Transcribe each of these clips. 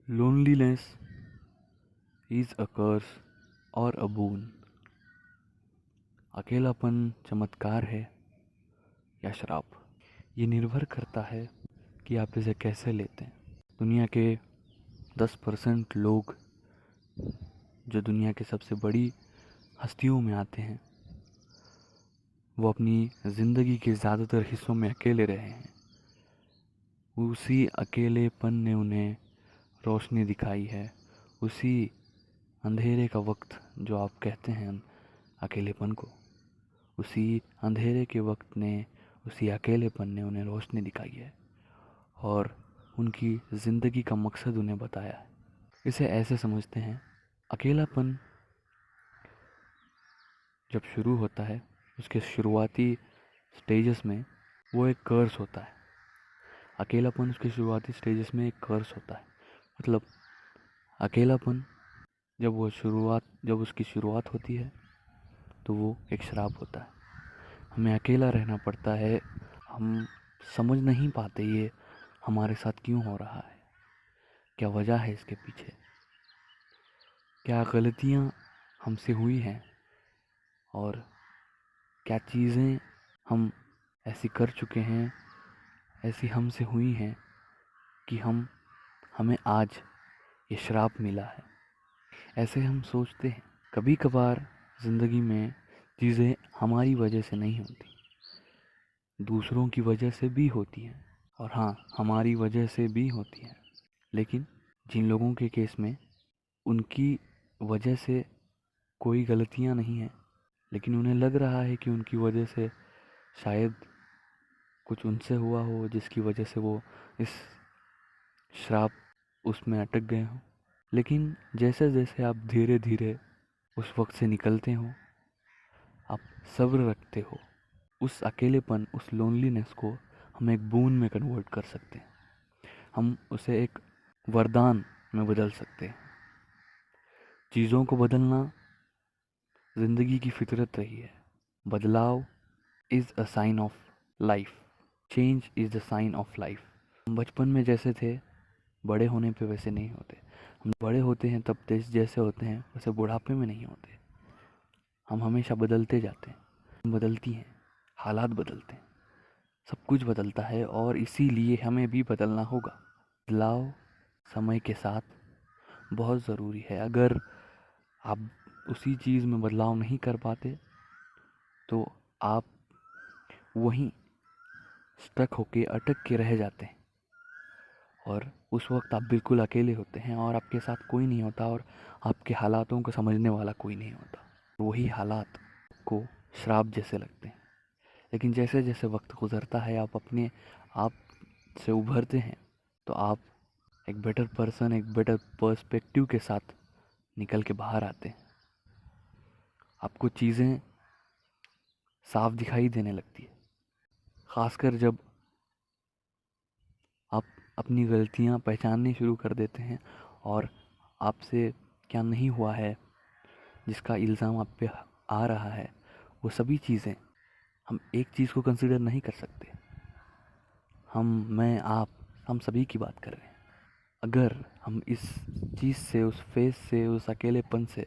Loneliness is a curse or a boon. अकेलापन चमत्कार है या श्राप, ये निर्भर करता है कि आप इसे कैसे लेते हैं। दुनिया के 10% लोग जो दुनिया के सबसे बड़ी हस्तियों में आते हैं, वो अपनी ज़िंदगी के ज़्यादातर हिस्सों में अकेले रहे हैं। उसी अकेलेपन ने उन्हें रोशनी दिखाई है। उसी अंधेरे का वक्त जो आप कहते हैं अकेलेपन को, उसी अंधेरे के वक्त ने, उसी अकेलेपन ने उन्हें रोशनी दिखाई है और उनकी ज़िंदगी का मकसद उन्हें बताया है। इसे ऐसे समझते हैं, अकेलापन जब शुरू होता है, उसके शुरुआती स्टेजेस में वो एक कर्स होता है। अकेलापन उसके शुरुआती स्टेजेस में एक कर्स होता है। मतलब अकेलापन जब उसकी शुरुआत होती है तो वो एक श्राप होता है। हमें अकेला रहना पड़ता है। हम समझ नहीं पाते ये हमारे साथ क्यों हो रहा है, क्या वजह है इसके पीछे, क्या गलतियाँ हमसे हुई हैं और क्या चीज़ें हम ऐसी कर चुके हैं, ऐसी हमसे हुई हैं कि हमें आज ये श्राप मिला है। ऐसे हम सोचते हैं। कभी कभार ज़िंदगी में चीज़ें हमारी वजह से नहीं होती, दूसरों की वजह से भी होती हैं, और हाँ, हमारी वजह से भी होती हैं। लेकिन जिन लोगों के केस में उनकी वजह से कोई गलतियाँ नहीं हैं, लेकिन उन्हें लग रहा है कि उनकी वजह से शायद कुछ उनसे हुआ हो जिसकी वजह से वो इस श्राप उसमें अटक गए हों। लेकिन जैसे जैसे आप धीरे धीरे उस वक्त से निकलते हो, आप सब्र रखते हो, उस अकेलेपन, उस लोनलीनेस को हम एक बून में कन्वर्ट कर सकते हैं। हम उसे एक वरदान में बदल सकते हैं। चीज़ों को बदलना ज़िंदगी की फितरत रही है। बदलाव is a sign of life. Change is the sign of life. हम बचपन में जैसे थे, बड़े होने पे वैसे नहीं होते। हम बड़े होते हैं तब जैसे होते हैं वैसे बुढ़ापे में नहीं होते। हम हमेशा बदलते जाते हैं, बदलती हैं, हालात बदलते हैं, सब कुछ बदलता है और इसीलिए हमें भी बदलना होगा। बदलाव समय के साथ बहुत ज़रूरी है। अगर आप उसी चीज़ में बदलाव नहीं कर पाते तो आप वहीं स्टक होके, अटक के रह जाते हैं और उस वक्त आप बिल्कुल अकेले होते हैं और आपके साथ कोई नहीं होता और आपके हालातों को समझने वाला कोई नहीं होता। वही हालात को श्राप जैसे लगते हैं। लेकिन जैसे जैसे वक्त गुजरता है, आप अपने आप से उभरते हैं, तो आप एक बेटर पर्सन, एक बेटर पर्सपेक्टिव के साथ निकल के बाहर आते हैं। आपको चीज़ें साफ दिखाई देने लगती है, ख़ासकर जब आप अपनी गलतियां पहचाननी शुरू कर देते हैं और आपसे क्या नहीं हुआ है, जिसका इल्ज़ाम आप पे आ रहा है, वो सभी चीज़ें हम एक चीज़ को कंसिडर नहीं कर सकते। मैं, आप, हम सभी की बात कर रहे हैं। अगर हम इस चीज़ से, उस फेस से, उस अकेलेपन से,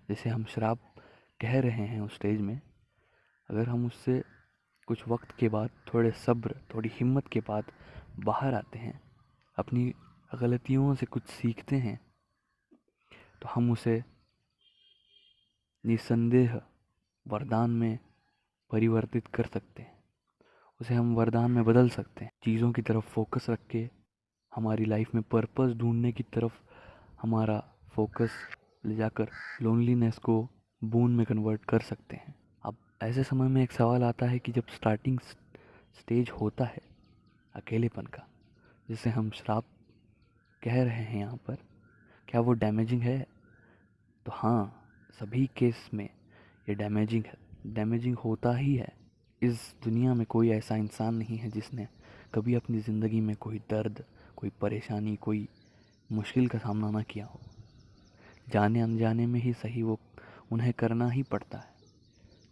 जिसे हम श्राप कह रहे हैं, उस स्टेज में अगर हम उससे कुछ वक्त के बाद, थोड़े सब्र, थोड़ी हिम्मत के बाद बाहर आते हैं, अपनी गलतियों से कुछ सीखते हैं, तो हम उसे निस्संदेह वरदान में परिवर्तित कर सकते हैं। उसे हम वरदान में बदल सकते हैं। चीज़ों की तरफ फोकस रख के हमारी लाइफ में पर्पस ढूंढने की तरफ हमारा फोकस ले जाकर लोनलीनेस को बून में कन्वर्ट कर सकते हैं। अब ऐसे समय में एक सवाल आता है कि जब स्टार्टिंग स्टेज होता है अकेलेपन का, जिसे हम श्राप कह रहे हैं यहाँ पर, क्या वो डैमेजिंग है? तो हाँ, सभी केस में ये डैमेजिंग है, डैमेजिंग होता ही है। इस दुनिया में कोई ऐसा इंसान नहीं है जिसने कभी अपनी ज़िंदगी में कोई दर्द, कोई परेशानी, कोई मुश्किल का सामना ना किया हो। जाने अनजाने में ही सही, वो उन्हें करना ही पड़ता है।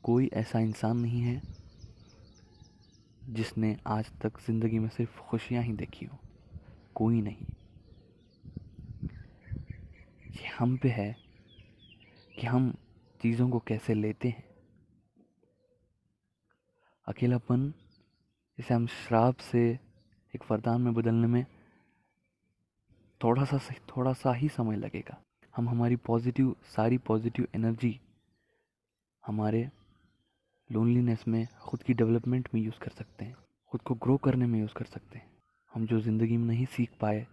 कोई ऐसा इंसान नहीं है जिसने आज तक ज़िंदगी में सिर्फ खुशियाँ ही देखी हो। कोई नहीं। ये हम पे है कि हम चीज़ों को कैसे लेते हैं। अकेलापन इसे हम श्राप से एक वरदान में बदलने में थोड़ा सा ही समय लगेगा। हम हमारी सारी पॉजिटिव एनर्जी हमारे लोनलीनेस में, खुद की डेवलपमेंट में यूज़ कर सकते हैं, खुद को ग्रो करने में यूज़ कर सकते हैं। हम जो ज़िंदगी में नहीं सीख पाए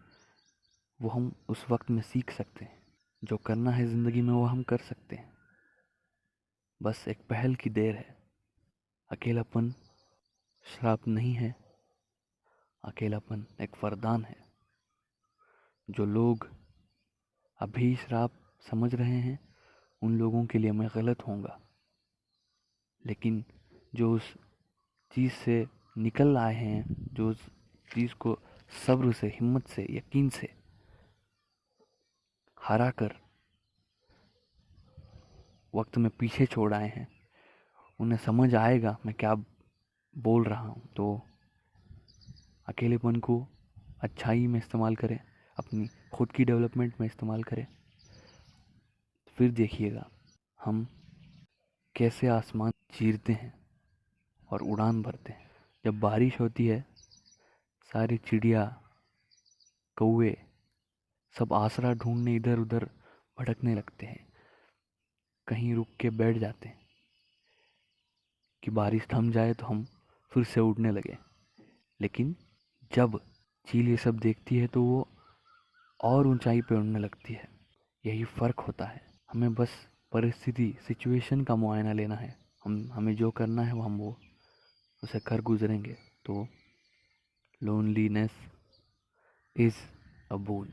वो हम उस वक्त में सीख सकते हैं। जो करना है ज़िंदगी में वो हम कर सकते हैं। बस एक पहल की देर है। अकेलापन श्राप नहीं है, अकेलापन एक वरदान है। जो लोग अभी श्राप समझ रहे हैं उन लोगों के लिए मैं गलत होऊंगा, लेकिन जो उस चीज़ से निकल आए हैं, जो उस चीज़ को सब्र से, हिम्मत से, यकीन से हरा कर वक्त में पीछे छोड़ आए हैं, उन्हें समझ आएगा मैं क्या बोल रहा हूँ। तो अकेलेपन को अच्छाई में इस्तेमाल करें, अपनी खुद की डेवलपमेंट में इस्तेमाल करें। फिर देखिएगा हम कैसे आसमान चीरते हैं और उड़ान भरते हैं। जब बारिश होती है सारी चिड़िया, कौवे सब आसरा ढूंढने इधर उधर भटकने लगते हैं, कहीं रुक के बैठ जाते हैं कि बारिश थम जाए तो हम फिर से उड़ने लगे। लेकिन जब चील ये सब देखती है तो वो और ऊंचाई पे उड़ने लगती है। यही फ़र्क होता है। हमें बस सिचुएशन का मुआयना लेना है। हमें जो करना है वो उसे कर गुजरेंगे तो लोनलीनेस इज़ अ बोन।